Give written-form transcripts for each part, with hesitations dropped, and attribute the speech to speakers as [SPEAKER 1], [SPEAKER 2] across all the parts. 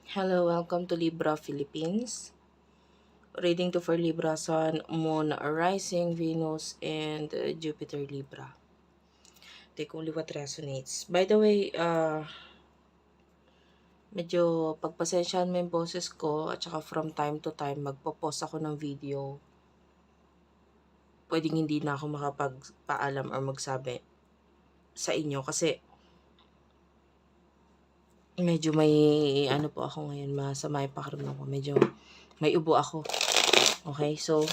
[SPEAKER 1] Hello, welcome to Libra Philippines. Reading to for Libra, Sun, Moon, Rising, Venus, and Jupiter Libra. Take only what resonates. By the way, medyo pagpasensyahan mo yung boses ko at saka from time to time magpo-post ako ng video. Pwedeng hindi na ako makapagpaalam or magsabi sa inyo kasi medyo may ano po ako ngayon, masama yung pakiramdam ko. Medyo may ubo ako. Okay, so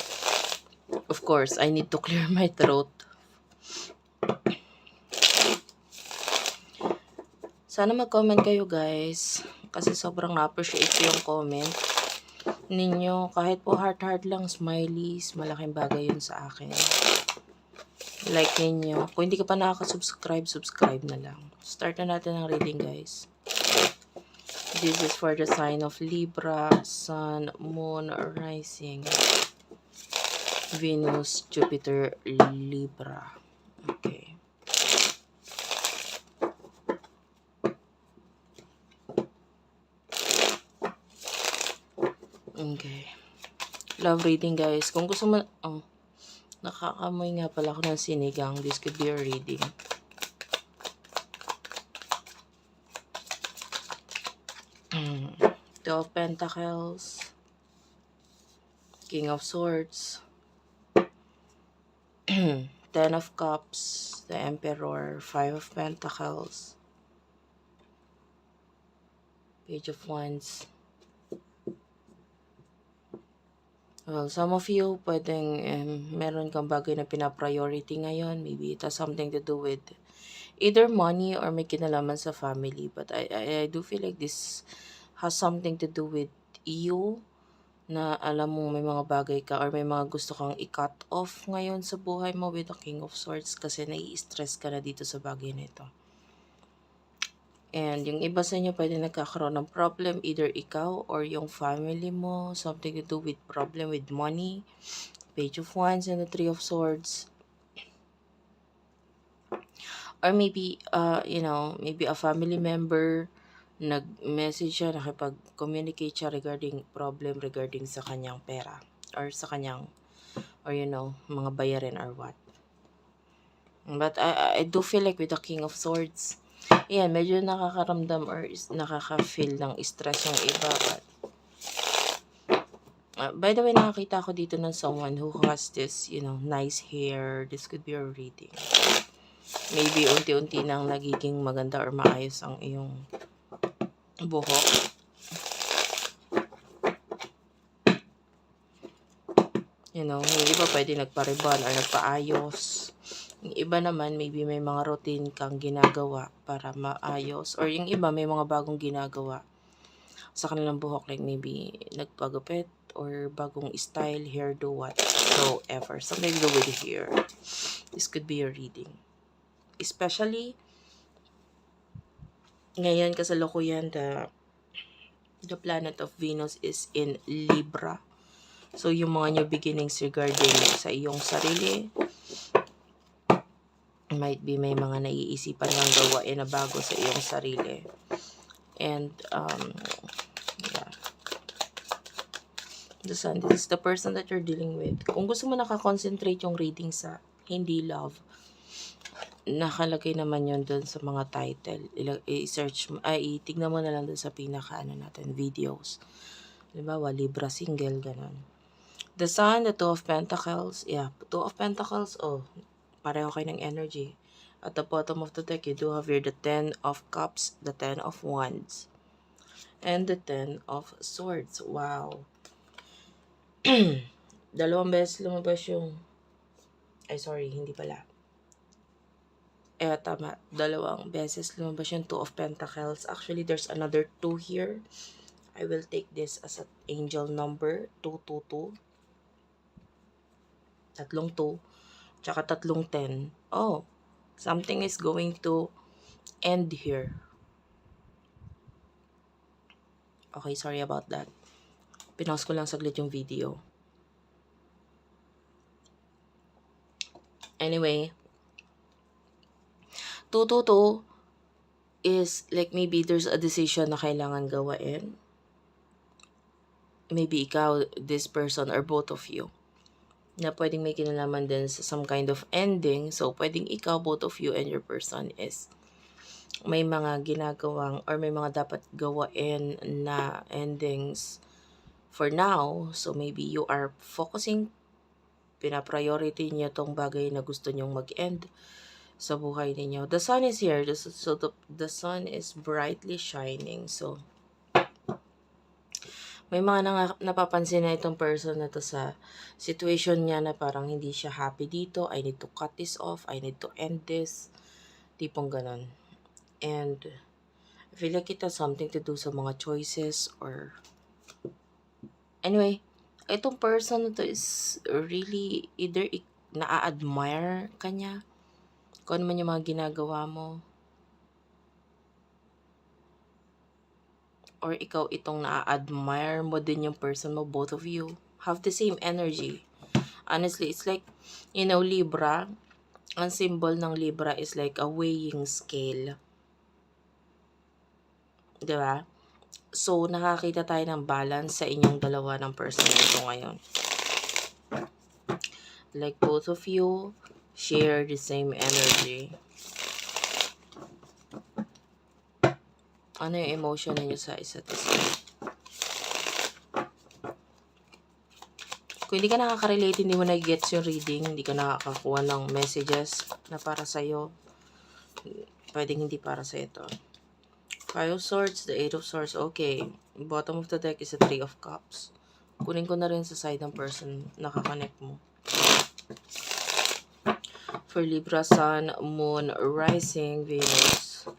[SPEAKER 1] of course, I need to clear my throat. Sana mag-comment kayo guys. Kasi sobrang na-appreciate ko yung comment ninyo. Kahit po heart-heart lang, smileys, malaking bagay yun sa akin. Like ninyo. Kung hindi ka pa nakaka-subscribe, subscribe na lang. Start na natin ang reading guys. This is for the sign of Libra, Sun, Moon, Rising, Venus, Jupiter, Libra. Okay. Okay. Love reading guys. Kung gusto mo, nakakamoy nga pala ako ng sinigang. This could be a reading. Two of Pentacles. King of Swords. Ten of Cups. The Emperor. Five of Pentacles. Page of Wands. Well, some of you, pwedeng meron kang bagay na pinapriority ngayon. Maybe it has something to do with either money or may kinalaman sa family. But I do feel like this has something to do with you na alam mo may mga bagay ka or may mga gusto kang i-cut off ngayon sa buhay mo with the King of Swords kasi nai-stress ka na dito sa bagay na ito. And yung iba sa inyo pwede nagkakaroon ng problem, either ikaw or yung family mo, something to do with problem with money, Page of Wands and the Three of Swords. Or maybe, maybe a family member, nag-message siya, nakipag-communicate siya regarding problem regarding sa kanyang pera or sa kanyang, or mga bayarin or what. But I do feel like with the King of Swords, yan, medyo nakakaramdam or nakaka-feel ng stress yung iba. But, by the way, nakakita ko dito ng someone who has this, nice hair. This could be a reading. Maybe unti-unti nang nagiging maganda or maayos ang iyong buhok. Yung iba pwede nagpa-rebond or nagpaayos. Yung iba naman, maybe may mga routine kang ginagawa para maayos. Or yung iba, may mga bagong ginagawa sa kanilang buhok. Like maybe nagpagupit or bagong style, hairdo, whatever. Something to do with hair. This could be a reading. Especially, ngayon kasalukuyan, the planet of Venus is in Libra. So, yung mga new beginnings regarding sa iyong sarili, might be may mga naiisipan kang gawain na bago sa iyong sarili. And, yeah. The Sun, this is the person that you're dealing with. Kung gusto mo nakakonsentrate yung reading sa hindi love, nakalagay naman yun dun sa mga title. I-search mo, itignan mo na lang dun sa natin, videos. Halimbawa, Libra single, ganun. The Sun, the Two of Pentacles. Yeah, Two of Pentacles, pareho kayo ng energy. At the bottom of the deck, you do have here the Ten of Cups, the Ten of Wands, and the Ten of Swords. Wow. Dalawang beses lumabas yung... hindi pala. Tama. Dalawang beses lumabas yung Two of Pentacles. Actually, there's another 2 here. I will take this as an angel number. 222. Tatlong 2. Tsaka tatlong 10. Oh, something is going to end here. Okay, sorry about that. Pinause ko lang saglit yung video. Anyway, 222 is like maybe there's a decision na kailangan gawain. maybe ikaw, this person, or both of you, na pwedeng may kinalaman din sa some kind of ending. So, pwedeng ikaw, both of you, and your person is may mga ginagawang or may mga dapat gawain na endings for now. So, maybe you are focusing, pina-priority niyo tong bagay na gusto nyong mag-end sa buhay ninyo. The sun is here. So, the sun is brightly shining. So, may mga napapansin na itong person na to sa situation niya na parang hindi siya happy dito. I need to cut this off. I need to end this. Tipong ganon. And I feel like it has something to do sa mga choices or... Anyway, itong person na to is really either na-admire ka niya, kung ano man yung mga ginagawa mo, or ikaw itong na-admire mo din yung person mo. Both of you have the same energy. Honestly, it's like, Libra, ang symbol ng Libra is like a weighing scale. Diba? So, nakakita tayo ng balance sa inyong dalawa ng person nito ngayon. Like, both of you share the same energy. Ano yung emotion ninyo sa isa't isa? Kung hindi ka nakaka-relate, hindi mo na-gets yung reading, hindi ka nakakakuha ng messages na para sa'yo, pwedeng hindi para sa ito. Five of Swords, the Eight of Swords, okay. Bottom of the deck is the Three of Cups. Kunin ko na rin sa side ng person nakakonect mo. For Libra, Sun, Moon, Rising, Venus,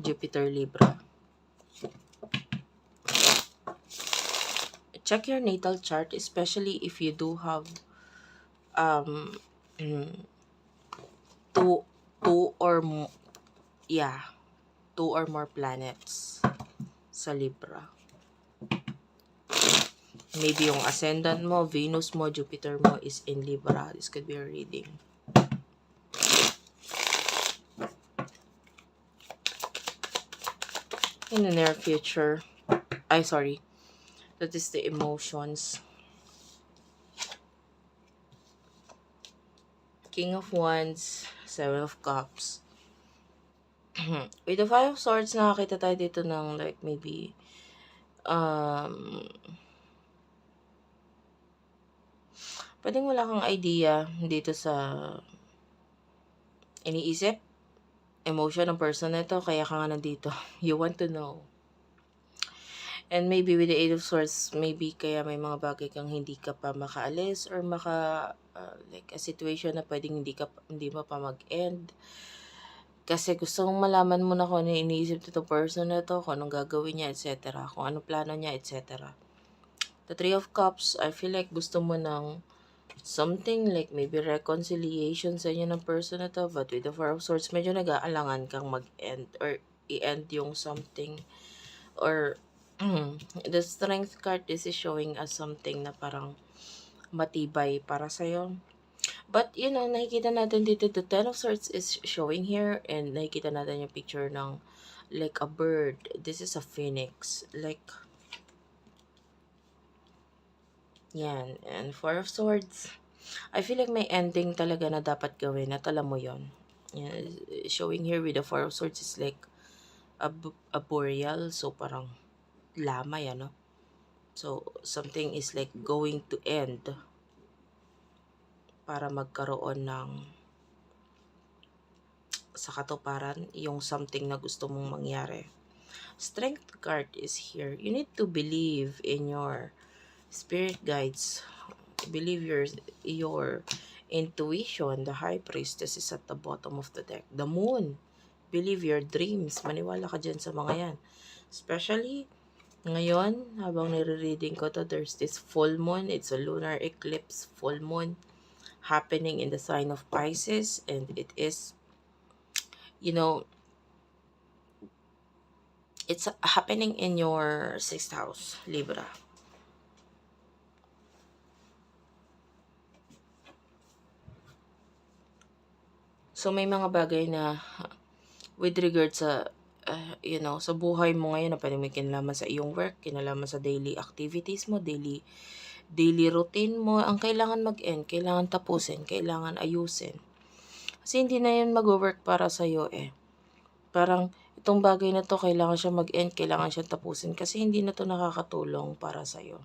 [SPEAKER 1] Jupiter, Libra. Check your natal chart, especially if you do have two or more planets sa Libra. Maybe yung ascendant mo, Venus mo, Jupiter mo is in Libra. This could be a reading. In the near future, that is the emotions. King of Wands, Seven of Cups. With the Five of Swords, nakakita tayo dito ng like maybe pwedeng wala kang idea dito sa iniisip, emotion ng person na ito, kaya ka nga nandito. You want to know. And maybe with the Eight of Swords, maybe kaya may mga bagay kang hindi ka pa makaalis or like a situation na pwedeng hindi mo pa mag-end. Kasi gusto mong malaman mo na kung ano iniisip nito person na to, kung anong gagawin niya, etc. Kung anong plano niya, etc. The Three of Cups, I feel like gusto mo ng something like maybe reconciliation sa inyo ng person na to. But with the Four of Swords, medyo nag-aalangan kang mag-end or i-end yung something. Or the Strength card, this is showing us something na parang matibay para sa'yo. But, nakikita natin dito, the Ten of Swords is showing here, and nakikita natin yung picture ng, like, a bird. This is a phoenix. Like, yan. And Four of Swords, I feel like may ending talaga na dapat gawin at alam mo yon. Yan. Showing here with the Four of Swords is like a boreal. So, parang lamay, ano? So, something is like going to end para magkaroon ng sa katuparan yung something na gusto mong mangyari. Strength card is here. You need to believe in your spirit guides. Believe your intuition. The High Priestess is at the bottom of the deck. The Moon. Believe your dreams. Maniwala ka dyan sa mga yan. Especially ngayon, habang nire-reading ko to, there's this full moon. It's a lunar eclipse full moon happening in the sign of Pisces, and it is, it's happening in your 6th house, Libra. So, may mga bagay na with regard sa sa buhay mo ngayon na pwedeng may kinalaman sa iyong work, kinalaman sa daily activities mo, daily routine mo, ang kailangan mag-end, kailangan tapusin, kailangan ayusin. Kasi hindi na yun mag-work para sa'yo eh. Parang itong bagay na to, kailangan siya mag-end, kailangan siya tapusin kasi hindi na to nakakatulong para sa'yo.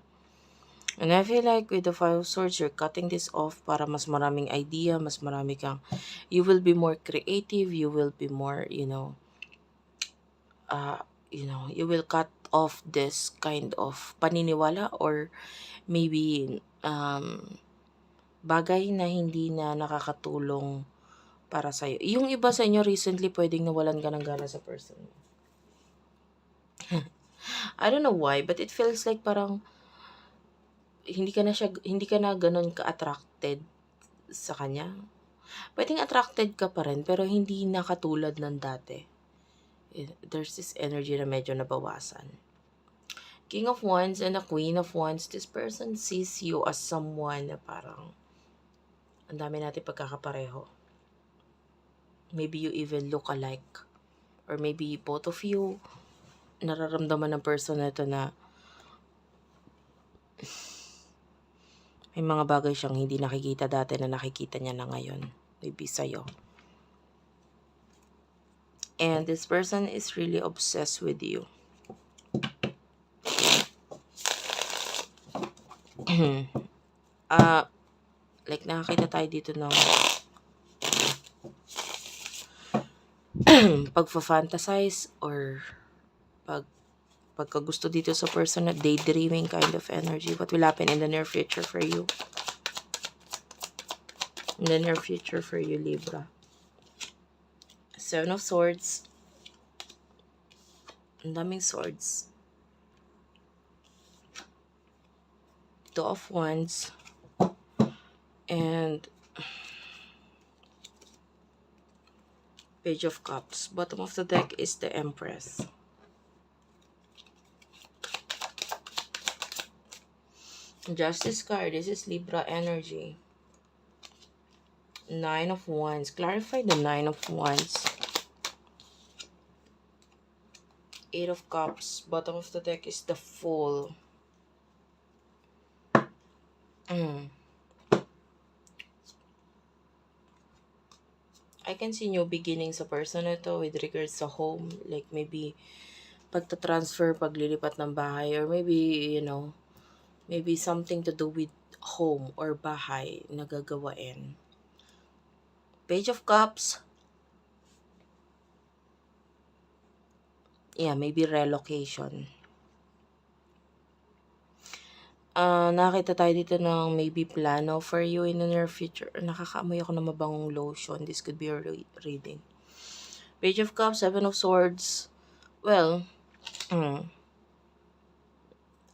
[SPEAKER 1] And I feel like with the Five of Swords, you're cutting this off para mas maraming idea, mas marami kang, you will be more creative, you will be more, you will cut off this kind of paniniwala or maybe bagay na hindi na nakakatulong para sa'yo. Yung iba sa inyo recently pwedeng nawalan ka ng gana sa person mo. I don't know why, but it feels like parang hindi ka na ganun ka-attracted sa kanya. Pwedeng attracted ka pa rin, pero hindi na katulad ng dati. There's this energy na medyo nabawasan. King of Wands and the Queen of Wands, this person sees you as someone na parang ang dami natin pagkakapareho. Maybe you even look alike. Or maybe both of you, nararamdaman ng person na ito na may mga bagay siyang hindi nakikita dati na nakikita niya na ngayon. Maybe sa'yo. And this person is really obsessed with you. Like nakakita tayo dito ng pagfa-fantasize or pagkagusto dito sa person na daydreaming kind of energy. What will happen in the near future for you? In the near future for you, Libra. Seven of Swords. Ang daming swords. Two of Wands. And Page of Cups. Bottom of the deck is the Empress. Justice card. This is Libra energy. Nine of Wands. Clarify the Nine of Wands. Eight of Cups. Bottom of the deck is the Fool. I can see new beginning sa person na to with regards sa home. Like maybe pagta-transfer, paglilipat ng bahay, or maybe, maybe something to do with home or bahay na gagawain. Page of Cups. Yeah, maybe relocation. Nakita tayo dito ng maybe plano for you in the near future. Nakakaamoy ako ng mabangong lotion. This could be a reading. Page of Cups, Seven of Swords. Well,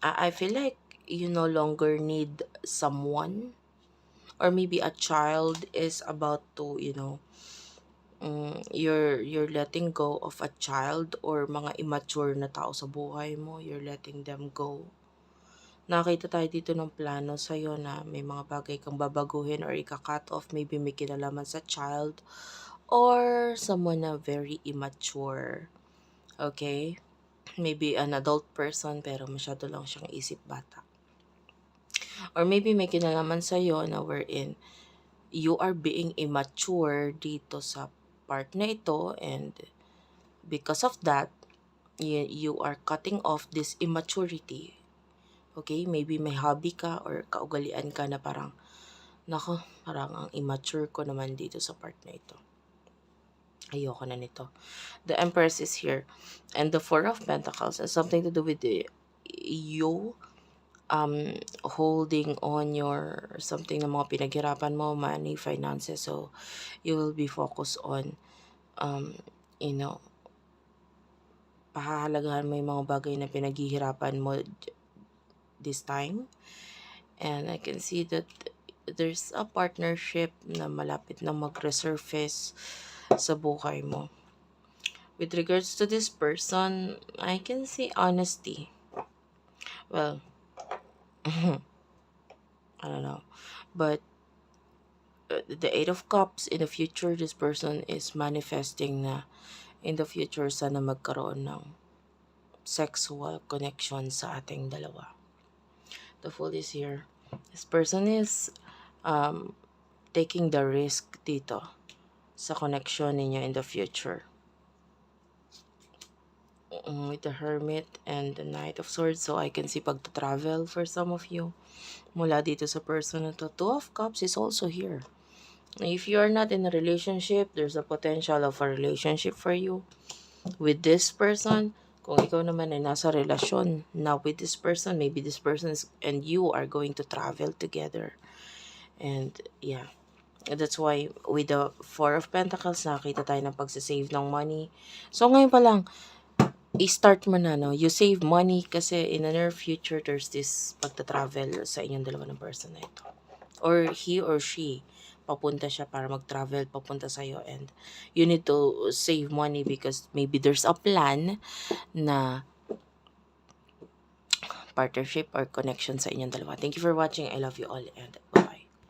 [SPEAKER 1] I feel like you no longer need someone. Or maybe a child is about to, you're letting go of a child or mga immature na tao sa buhay mo. You're letting them go. Nakita tayo dito ng plano sa'yo na may mga bagay kang babaguhin or ika-cut off. Maybe may kinalaman sa child or someone na very immature. Okay? Maybe an adult person pero masyado lang siyang isip bata. Or maybe may kinalaman sa'yo na wherein you are being immature dito sa part na ito, and because of that, you are cutting off this immaturity. Okay, maybe may hobby ka or kaugalian ka na parang, nako, parang ang immature ko naman dito sa part na ito. Ayoko na nito. The Empress is here. And the Four of Pentacles has something to do with you holding on your something na mga pinaghirapan mo, money, finances. So, you will be focused on, pahahalagahan mo yung mga bagay na pinaghihirapan mo this time. And I can see that there's a partnership na malapit na mag-resurface sa buhay mo. With regards to this person, I can see honesty. Well, I don't know. But the Eight of Cups, in the future, this person is manifesting na, in the future, sana magkaroon ng sexual connection sa ating dalawa. The Fool is here. This person is taking the risk dito sa connection ninyo in the future. With the Hermit and the Knight of Swords, so I can see pagta-travel for some of you mula dito sa person na to. Two of Cups is also here. If you are not in a relationship, there's a potential of a relationship for you with this person. Kung ikaw naman ay nasa relasyon na with this person, maybe this person and you are going to travel together. And yeah, that's why with the Four of Pentacles, nakita tayo ng pagsasave ng money. So ngayon pa lang, i-start mo na, no? You save money kasi in the near future, there's this pagta-travel sa inyong dalawa ng person na ito. Or he or she, papunta siya para mag-travel, papunta sa'yo, and you need to save money because maybe there's a plan na partnership or connection sa inyong dalawa. Thank you for watching. I love you all, and bye.